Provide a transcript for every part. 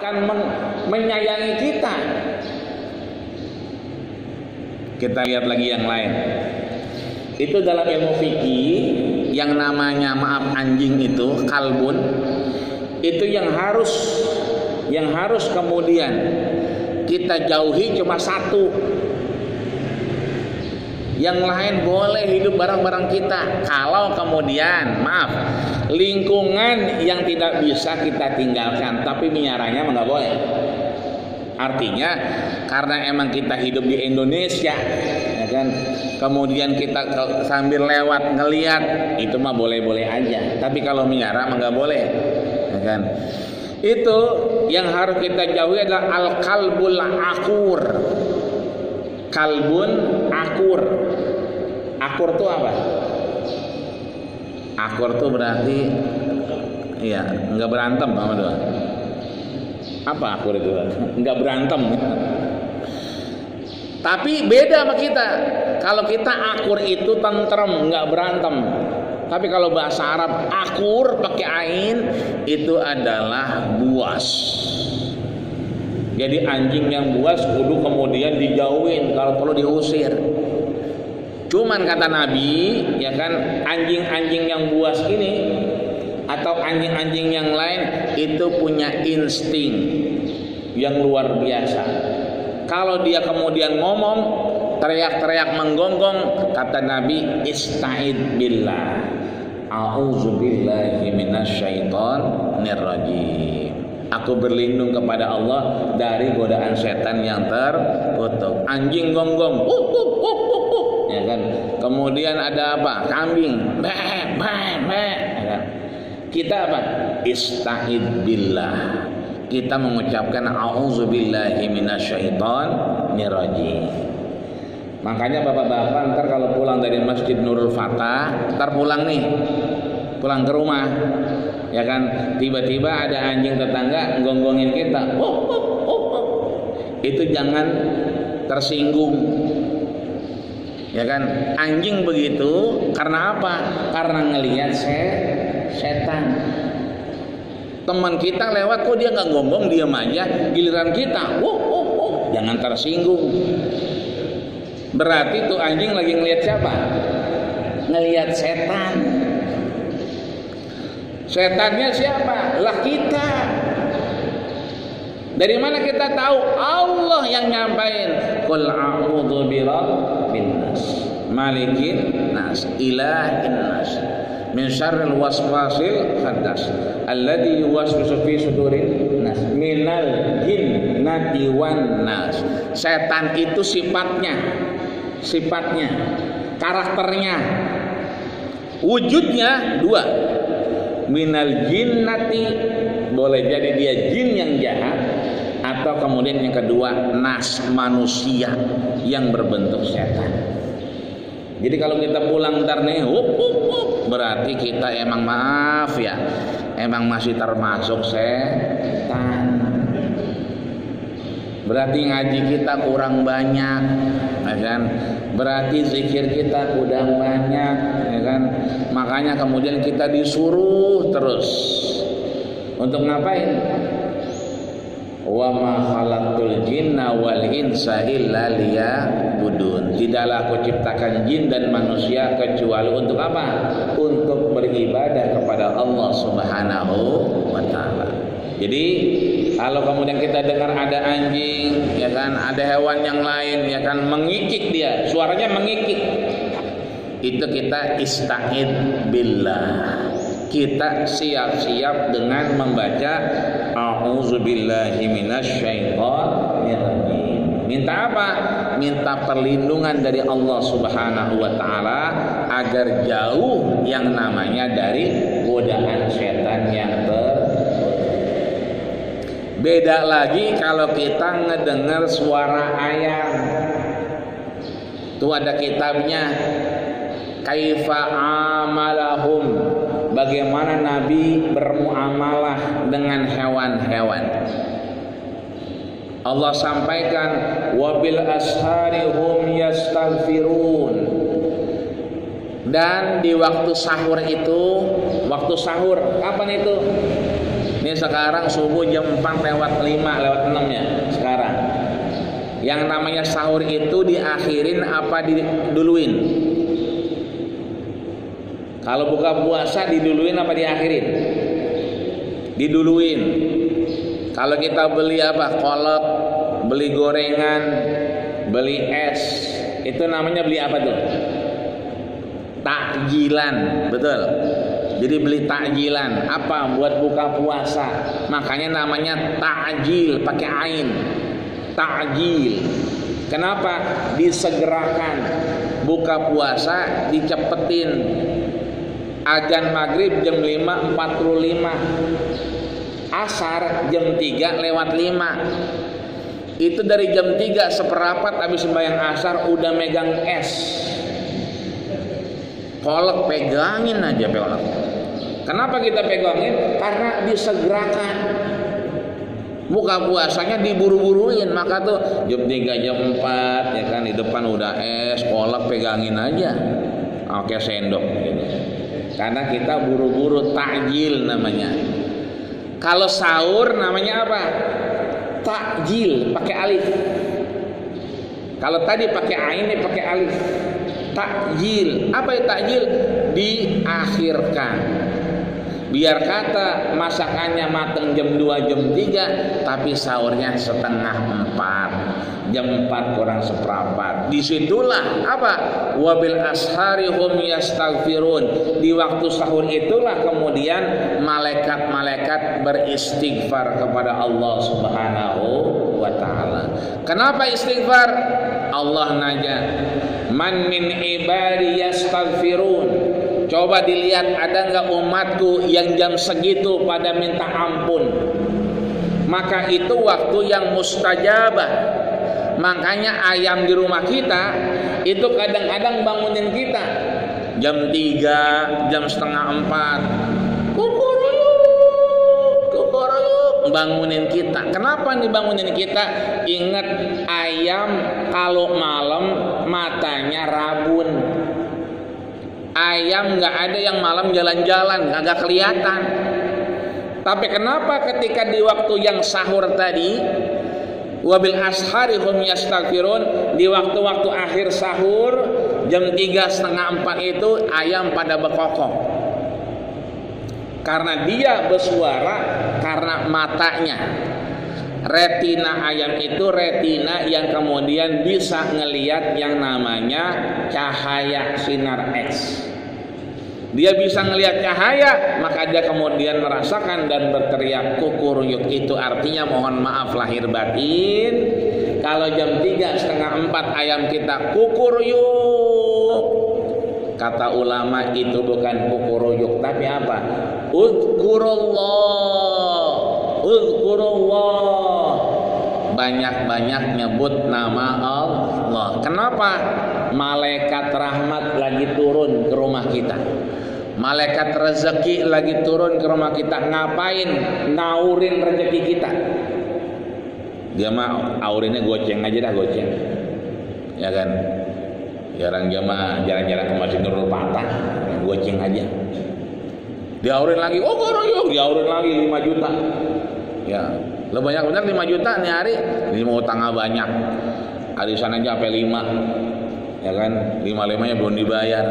akan menyayangi kita. Kita lihat lagi yang lain. Itu dalam ilmu fikih yang namanya anjing itu kalbun, itu yang harus kemudian kita jauhi cuma satu. Yang lain boleh hidup bareng-bareng kita. Kalau kemudian lingkungan yang tidak bisa kita tinggalkan, tapi miaranya nggak boleh. Artinya karena emang kita hidup di Indonesia, ya kan, kemudian kita sambil lewat ngelihat, itu mah boleh-boleh aja. Tapi kalau miara mah nggak boleh, ya kan. Itu yang harus kita jauhi adalah al-kalbul akur. Kalbun akur. Akur itu apa? Akur itu berarti iya, nggak berantem sama doa. Apa akur itu? Nggak berantem. Tapi beda sama kita. Kalau kita akur itu tentrem, nggak berantem. Tapi kalau bahasa Arab akur pakai ain itu adalah buas. Jadi anjing yang buas kudu kemudian dijauhin, kalau perlu diusir. Cuman kata Nabi, ya kan, anjing-anjing yang buas ini atau anjing-anjing yang lain itu punya insting yang luar biasa. Kalau dia kemudian ngomong, teriak-teriak menggonggong, kata Nabi, ista'id billah, a'udzubillahi minasyaitonir rajim. Aku berlindung kepada Allah dari godaan setan yang terkutuk. Anjing gonggong, ya kan. Kemudian ada apa? Kambing, ya kan? Kita apa? Ista'id billah. Kita mengucapkan a'udzubillahi minasyaitonir rajim. Makanya bapak-bapak ntar kalau pulang dari Masjid Nurul Fatah, ntar pulang ke rumah, ya kan, tiba-tiba ada anjing tetangga gonggongin kita, itu jangan tersinggung, ya kan. Anjing begitu karena apa? Karena ngelihat setan. Teman kita lewat kok dia nggak gonggong, diam aja, giliran kita, jangan tersinggung. Berarti tuh anjing lagi ngelihat siapa? Ngelihat setan. Setannya siapa? Lah kita. Dari mana kita tahu? Allah yang nyampain. Qul a'udzu birabbin nas, malikin nas, ilahin nas, min syarril waswasil khannas, alladzi yuwaswisu fi sudurin nas, minal jinnati wan nas. Setan itu sifatnya, karakternya, wujudnya dua. Minal jinnati, boleh jadi dia jin yang jahat, atau kemudian yang kedua nas, manusia yang berbentuk setan. Jadi kalau kita pulang ntar nih, berarti kita emang emang masih termasuk setan. Berarti ngaji kita kurang banyak, ya kan? Berarti zikir kita kurang banyak, ya kan? Makanya kemudian kita disuruh terus untuk ngapain? Wa ma khalaqtul jinna wal insa illa liya'budun. Tidaklah aku ciptakan jin dan manusia kecuali untuk apa? Untuk beribadah kepada Allah Subhanahu wa taala. Jadi kalau kemudian kita dengar ada anjing, ya kan, ada hewan yang lain, ya kan, mengikik dia, suaranya mengikik, itu kita ista'id billah. Kita siap-siap dengan membaca a'udzubillahi minasyaitonir rajim. Minta apa? Minta perlindungan dari Allah Subhanahu wa taala agar jauh yang namanya dari godaan setan yang Beda lagi kalau kita ngedengar suara ayam. Itu ada kitabnya, Kaifa amalahum, bagaimana Nabi bermuamalah dengan hewan-hewan. Allah sampaikan, wabil ashari hum yastaghfirun. Dan di waktu sahur itu, waktu sahur kapan itu? Ini sekarang subuh jam 4 lewat 5 lewat 6 ya sekarang. Yang namanya sahur itu diakhirin apa diduluin? Kalau buka puasa diduluin apa diakhirin? Diduluin. Kalau kita beli apa? Kolak, beli gorengan, beli es, itu namanya beli apa tuh? Takjilan, betul. Jadi beli takjilan apa buat buka puasa. Makanya namanya takjil pakai ain. Takjil. Kenapa? Disegerakan. Buka puasa dicepetin. Azan maghrib jam 5.45. Asar jam 3 lewat 5. Itu dari jam 3 seperempat habis sembahyang asar udah megang es. Kolak pegangin aja kolak. Kenapa kita pegangin? Karena disegerakan. Buka puasanya diburu-buruin, maka tuh jam 3 jam 4 ya kan di depan udah es, kolak pegangin aja. Oke sendok gitu. Karena kita buru-buru takjil namanya. Kalau sahur namanya apa? Takjil pakai alif. Kalau tadi pakai ain ini pakai alif. Takjil. Apa itu takjil? Diakhirkan. Biar kata masakannya mateng jam 2 jam 3, tapi sahurnya setengah 4. Jam 4 kurang seperempat. Disitulah apa? Wabil ashari hum yastaghfirun. Di waktu sahur itulah kemudian malaikat-malaikat beristighfar kepada Allah Subhanahu wa taala. Kenapa istighfar? Allah nanya, "Man min ibadi yastaghfirun." Coba dilihat ada enggak umatku yang jam segitu pada minta ampun. Maka itu waktu yang mustajabah. Makanya ayam di rumah kita itu kadang-kadang bangunin kita jam 3, jam setengah 4. Kukuruyuk, bangunin kita. Kenapa nih bangunin kita? Ingat ayam kalau malam matanya rabun. Ayam nggak ada yang malam jalan-jalan, nggak kelihatan. Tapi kenapa ketika di waktu yang sahur tadi, wabil ashari hum yastaghfirun, di waktu-waktu akhir sahur jam 3 setengah 4 itu ayam pada berkokok? Karena dia bersuara karena matanya. Retina ayam itu retina yang kemudian bisa ngelihat yang namanya cahaya sinar X. Dia bisa ngelihat cahaya, maka dia kemudian merasakan dan berteriak kukuruyuk. Itu artinya mohon maaf lahir batin. Kalau jam 3 setengah 4 ayam kita kukuruyuk, kata ulama itu bukan kukuruyuk tapi apa? Uzkurullah. Banyak-banyak nyebut nama Allah. Kenapa? Malaikat rahmat lagi turun ke rumah kita. Malaikat rezeki lagi turun ke rumah kita. Ngapain? Naurin rezeki kita. Dia mah aurinnya goceng aja dah, goceng. Ya kan? Jarang jamaah, jarang-jarang ke Masjid Nurul Patah, goceng aja. Diaurin lagi, diaurin lagi 5 juta. Ya, lo banyak-banyak 5 juta nih hari, ini mau utang banyak. Arisan aja sampai 5. Ya kan, 5-5-nya belum dibayar.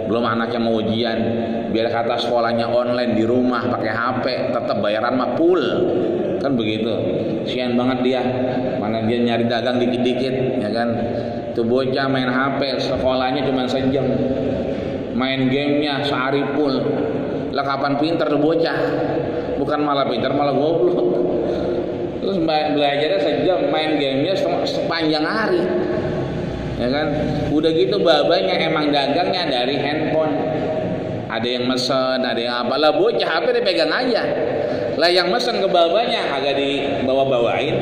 Belum anaknya mau ujian, biar kata sekolahnya online di rumah pakai HP, tetap bayaran mah full. Kan begitu. Sian banget dia. Mana dia nyari dagang dikit-dikit, ya kan. Tuh bocah main HP, sekolahnya cuma sejam. Main gamenya sehari full. Lah kapan pinter tuh bocah? Bukan malah pinter, malah goblok. Terus belajarnya sejam, main gamenya sepanjang hari. Ya kan? Udah gitu babanya emang dagangnya dari handphone. Ada yang mesen, ada yang apa. Lah bocah HP dipegang aja. Lah yang mesen ke babanya agak dibawa-bawain.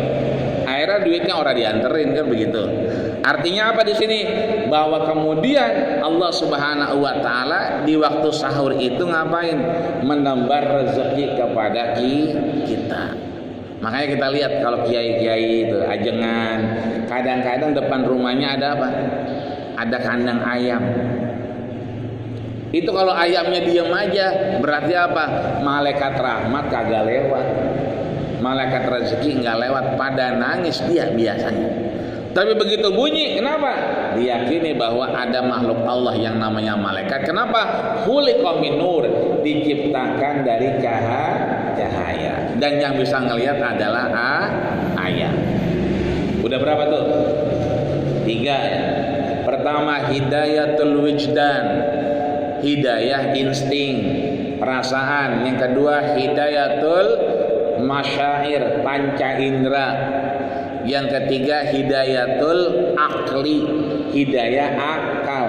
Akhirnya duitnya orang dianterin, kan begitu. Artinya apa di sini? Bahwa kemudian Allah Subhanahu wa taala di waktu sahur itu ngapain? Menambah rezeki kepada kita. Makanya kita lihat kalau kiai-kiai itu ajengan, kadang-kadang depan rumahnya ada apa? Ada kandang ayam. Itu kalau ayamnya diam aja berarti apa? Malaikat rahmat kagak lewat, malaikat rezeki nggak lewat, pada nangis dia biasanya. Tapi begitu bunyi, kenapa? Diyakini bahwa ada makhluk Allah yang namanya malaikat. Kenapa? Khuliqa min nur, diciptakan dari cahaya. Dan yang bisa ngelihat adalah ayat. Udah berapa tuh? 3 ya. Pertama, hidayatul wijdan, hidayah insting, perasaan. Yang kedua, hidayatul masyair, panca indera. Yang ketiga, hidayatul akli, hidayah akal.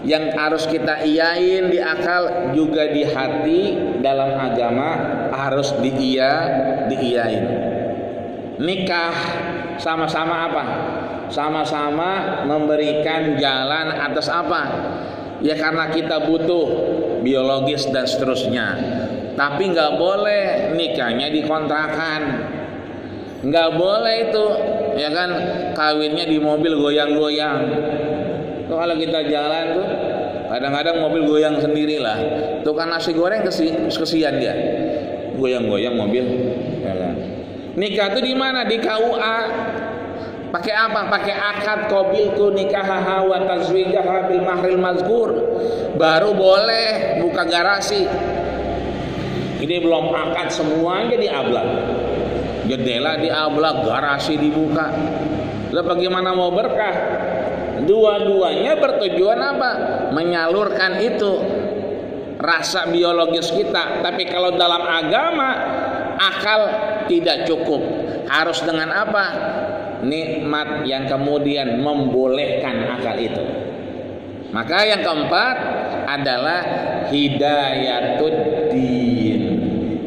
Yang harus kita iyain di akal juga di hati, dalam agama harus diiyain. Nikah sama-sama apa? Sama-sama memberikan jalan atas apa? Ya karena kita butuh biologis dan seterusnya. Tapi nggak boleh nikahnya dikontrakan. Nggak boleh itu, ya kan, kawinnya di mobil goyang-goyang. Tuh kalau kita jalan tuh kadang-kadang mobil goyang sendirilah. Tuh kan nasi goreng kesian dia, goyang-goyang mobil. Ya kan? Nikah tuh di mana? Di KUA. Pakai apa? Pakai akad qabiltu nikahaha wa tazwijaha bil mahril mazkur. Baru boleh buka garasi. Ini belum akad semuanya diablak. Jendela diablak, garasi dibuka. Lah bagaimana mau berkah? Dua-duanya bertujuan apa? Menyalurkan itu rasa biologis kita. Tapi kalau dalam agama akal tidak cukup. Harus dengan apa? Nikmat yang kemudian membolehkan akal itu. Maka yang keempat adalah hidayatud din,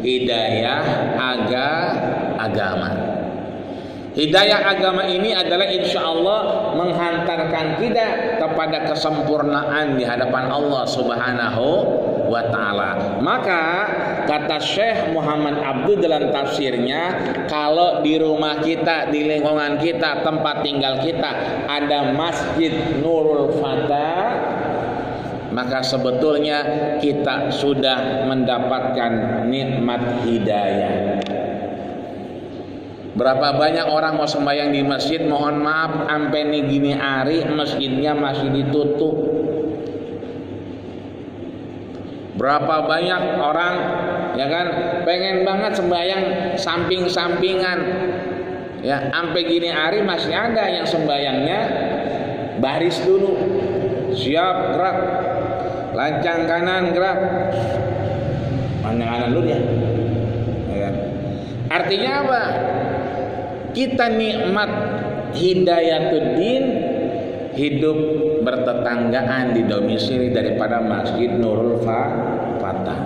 hidayah agama. Hidayah agama ini adalah insya Allah menghantarkan kita kepada kesempurnaan di hadapan Allah Subhanahu wa ta'ala. Maka kata Syekh Muhammad Abdul dalam tafsirnya, kalau di rumah kita, di lingkungan kita, tempat tinggal kita ada Masjid Nurul Fata, maka sebetulnya kita sudah mendapatkan nikmat hidayah. Berapa banyak orang mau sembahyang di masjid, mohon maaf, sampai nih gini hari masjidnya masih ditutup. Berapa banyak orang, ya kan, pengen banget sembahyang samping-sampingan, ya, sampai gini hari masih ada yang sembahyangnya baris dulu, siap gerak, lancang kanan gerak, lancang kanan dulu ya. Artinya apa? Kita nikmat hidayatuddin, hidup bertetanggaan di domisili daripada Masjid Nurul Fatah.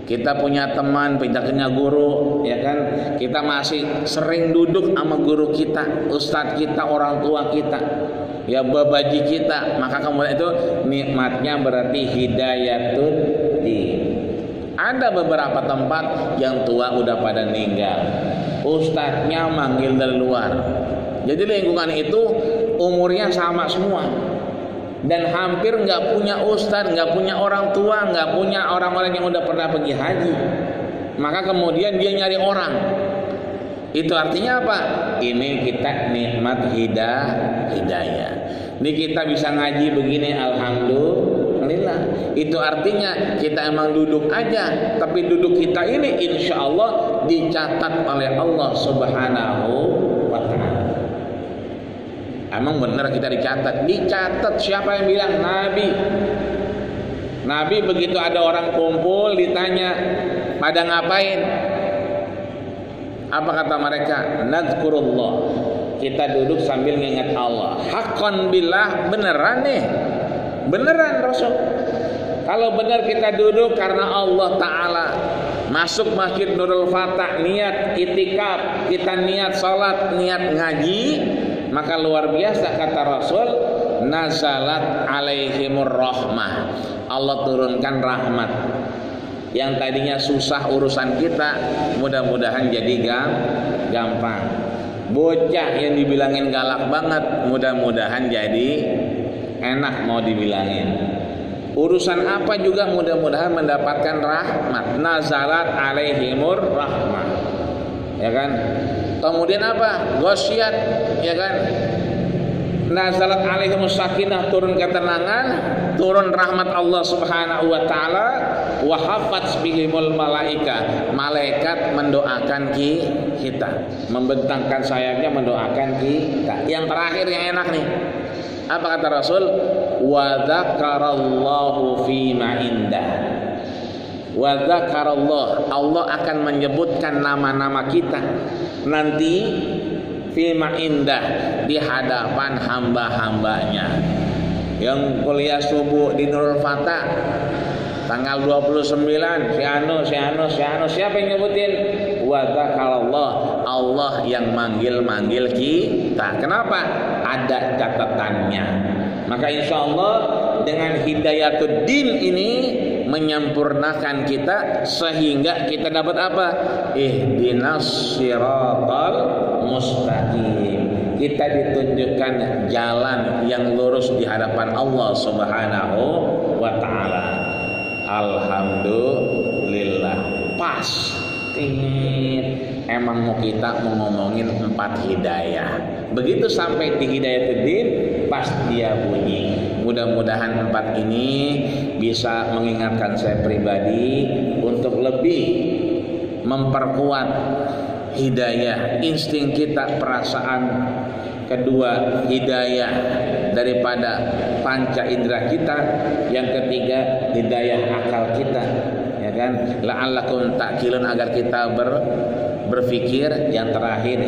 Kita punya teman, punya guru, ya kan? Kita masih sering duduk sama guru kita, ustadz kita, orang tua kita, ya babaji kita. Maka kemudian itu nikmatnya berarti hidayatuddin. Ada beberapa tempat yang tua udah pada meninggal, ustadznya manggil dari luar. Jadi lingkungan itu umurnya sama semua, dan hampir nggak punya ustadz, nggak punya orang tua, nggak punya orang-orang yang udah pernah pergi haji. Maka kemudian dia nyari orang. Itu artinya apa? Ini kita nikmat hidayah. Ini kita bisa ngaji begini, alhamdulillah. Itu artinya kita emang duduk aja, tapi duduk kita ini insya Allah dicatat oleh Allah Subhanahu wa ta'ala. Emang benar kita dicatat? Dicatat. Siapa yang bilang? Nabi begitu ada orang kumpul ditanya, pada ngapain? Apa kata mereka? Nadzkurullah. Kita duduk sambil ngingat Allah. Haqqan billah, beneran nih. Beneran Rasul. Kalau benar kita duduk karena Allah Ta'ala, masuk Masjid Nurul Fatah, niat itikaf, kita niat salat, niat ngaji, maka luar biasa kata Rasul, nazalat alaihimur rahmah. Allah turunkan rahmat. Yang tadinya susah urusan kita, mudah-mudahan jadi gampang. Bocah yang dibilangin galak banget, mudah-mudahan jadi enak mau dibilangin. Urusan apa juga mudah-mudahan mendapatkan rahmat. Nazalat alaihimur rahmah. Ya kan? Kemudian apa? Ghasyiyat, ya kan? Nazalat alaihimus sakinah, turun ketenangan, turun rahmat Allah Subhanahu wa taala, wa hafatz bihimul malaika. Malaikat mendoakan kita, membentangkan sayapnya mendoakan kita. Yang terakhir yang enak nih. Apa kata Rasul? Wa dzakarallahu fima indah. Wa dzakarallah, Allah akan menyebutkan nama-nama kita nanti fima indah, di hadapan hamba-hambanya. Yang kuliah subuh di Nurul Fatah tanggal 29, si anu, siapa yang nyebutin? Wa dzakarallah, Allah yang manggil-manggil kita. Kenapa? Ada catatannya. Maka insya Allah dengan Hidayatuddin ini menyempurnakan kita sehingga kita dapat apa? Ihdinas siratal mustaqim. Kita ditunjukkan jalan yang lurus di hadapan Allah Subhanahu wa taala. Alhamdulillah. Pas. Emang kita mau ngomongin 4 hidayah. Begitu sampai di Hidayatuddin, pas dia bunyi. Mudah-mudahan 4 ini bisa mengingatkan saya pribadi untuk lebih memperkuat hidayah, insting kita, perasaan. Kedua, hidayah daripada panca indera kita. Yang ketiga, hidayah akal kita, ya kan? La'allakum ta'qilun, agar kita berpikir. Yang terakhir,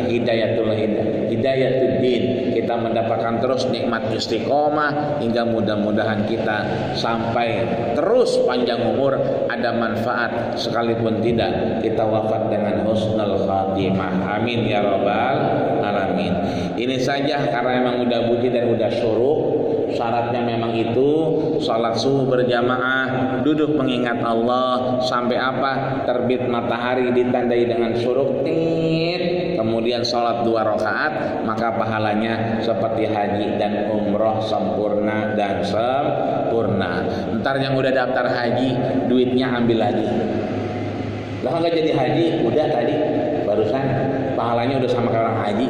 Hidayatuddin, kita mendapatkan terus nikmat istiqomah hingga mudah-mudahan kita sampai terus panjang umur, ada manfaat, sekalipun tidak kita wafat dengan husnul khatimah. Amin ya rabbal alamin. Ini saja karena memang udah budi dan udah syuruk. Syaratnya memang itu, salat subuh berjamaah, duduk mengingat Allah sampai apa? Terbit matahari ditandai dengan syuruk, kemudian salat 2 rakaat, maka pahalanya seperti haji dan umroh sempurna dan sempurna. Ntar yang udah daftar haji, duitnya ambil lagi. Lah nggak jadi haji, udah tadi barusan pahalanya udah sama kayak orang haji.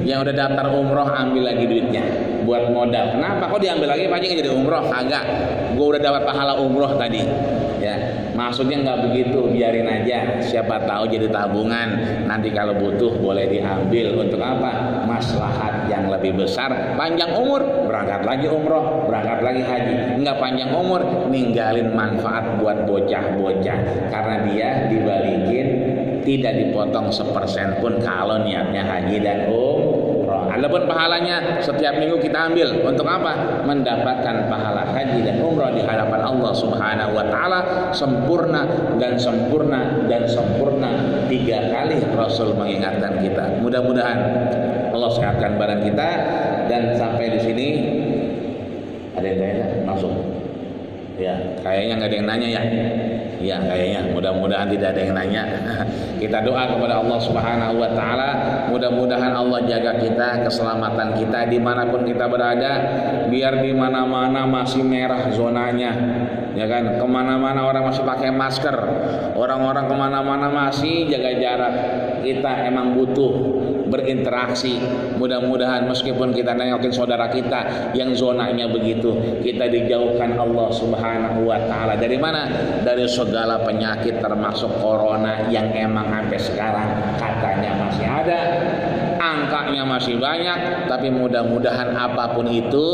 yang udah daftar umroh ambil lagi duitnya buat modal. Kenapa kok diambil lagi? Pasti nggak jadi umroh? Kagak. Gue udah dapat pahala umroh tadi. Ya, maksudnya nggak begitu, biarin aja. Siapa tahu jadi tabungan. Nanti kalau butuh boleh diambil untuk apa? Maslahat yang lebih besar. Panjang umur, berangkat lagi umroh, berangkat lagi haji. Nggak panjang umur, ninggalin manfaat buat bocah-bocah. Karena dia dibalikin, tidak dipotong 1% pun kalau niatnya haji dan umroh. Adapun pahalanya setiap minggu kita ambil untuk apa? Mendapatkan pahala haji dan umroh di hadapan Allah Subhanahu wa taala sempurna dan sempurna dan sempurna. 3 kali Rasul mengingatkan kita. Mudah-mudahan Allah sehatkan badan kita. Dan sampai di sini ada yang tanya langsung. Ya, kayaknya nggak ada yang nanya ya. Ya, kayaknya mudah-mudahan tidak ada yang nanya. Kita doa kepada Allah Subhanahu wa taala, mudah-mudahan Allah jaga kita, keselamatan kita dimanapun kita berada. Biar di mana-mana masih merah zonanya, ya kan? Kemana-mana orang masih pakai masker, orang-orang kemana-mana masih jaga jarak. Kita emang butuh berinteraksi. Mudah-mudahan meskipun kita nengokin saudara kita yang zonanya begitu, kita dijauhkan Allah Subhanahu wa taala. Dari mana? Dari segala penyakit termasuk corona yang emang sampai sekarang katanya masih ada, angkanya masih banyak, tapi mudah-mudahan apapun itu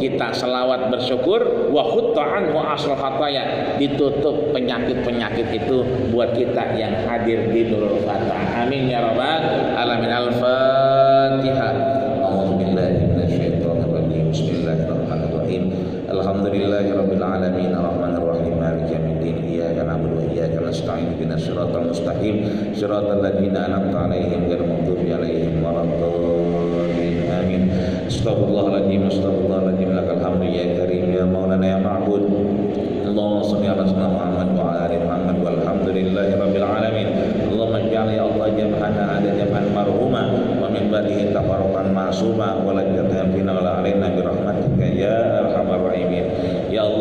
kita selawat bersyukur, wa hutta'an wa asal khataya, ditutup penyakit-penyakit itu buat kita yang hadir di Nurul Fatah. Amin ya rabbal alamin. Al-Fatihah. A'udzubillahi minasyaitonir rajim. Bismillahirrahmanirrahim. Alhamdulillahirabbil alamin arrahmanir rahim maliki yaumiddin iyyaka na'budu wa iyyaka nasta'in ihdinas siratal mustaqim siratal ladzina an'amta 'alaihim ghairil maghdubi 'alaihim waladdallin. Amin. Astaghfirullahaladzim lakal hamdu ya karim ya maulana ya ma'bud. Allahumma shalli ala sayyidina Muhammad wa ala ali Muhammad walhamdulillahi rabbil alamin. Allahumma ij'al ya Allah jam'ana ada jam'an marhuma wa min ba'dihi tafarruqan ma'suma wa la taj'al fina wa la alaina bi rahmatika ya arhamar rahimin. Ya Allah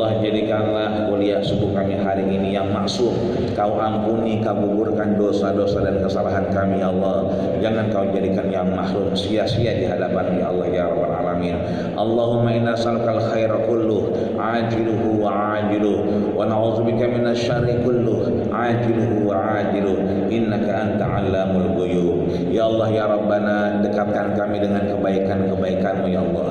yang subuh kami hari ini yang maksum. Kau ampuni, kau gugurkan dosa-dosa dan kesalahan kami ya Allah. Jangan kau jadikan yang mahrum sia-sia di hadapan ya Allah ya rabbal alamin. Allahumma inna nas'alukal khaira kulluh ajiluhu wa ajiluh wa na'udzubika minasy syarri kulluh ajiluhu wa ajiluh innaka anta 'allamul ghuyub. Ya Allah ya Rabbana, dekatkan kami dengan kebaikan-kebaikan-Mu ya Allah.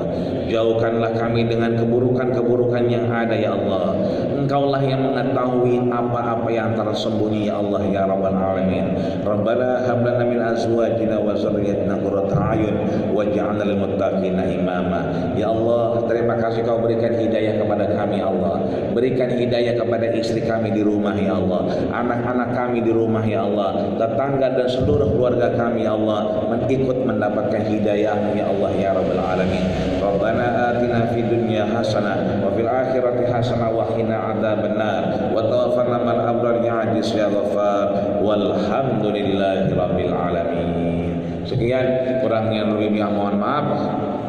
Jauhkanlah kami dengan keburukan-keburukan yang ada ya Allah. Engkaulah yang mengetahui apa-apa yang tersembunyi ya Allah ya Rabbal alamin. Rabbana hab lana min azwajina wa dzurriyyatina qurrata a'yun waj'alna lil muttaqina imama. Ya Allah, terima kasih Kau berikan hidayah kepada kami ya Allah. Berikan hidayah kepada istri kami di rumah ya Allah, anak-anak kami di rumah ya Allah, tetangga dan seluruh keluarga kami ya Allah, ikut mendapatkan hidayah ya Allah ya Rabbal alamin. Rabbana atina fid dunya hasanah wa fil akhirati hasanah wa qina adzabannar wa tawaffana ma'al abrar ya aziz ya ghafar walhamdulillahi rabbil alamin. Sekian, kurangnya lebih mohon maaf,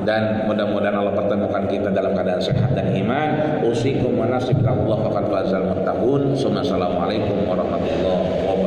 dan mudah-mudahan Allah pertemukan kita dalam keadaan sehat dan iman. Usikum wa nasibullah faqad fazal muttaqun. Assalamualaikum warahmatullahi wabarakatuh.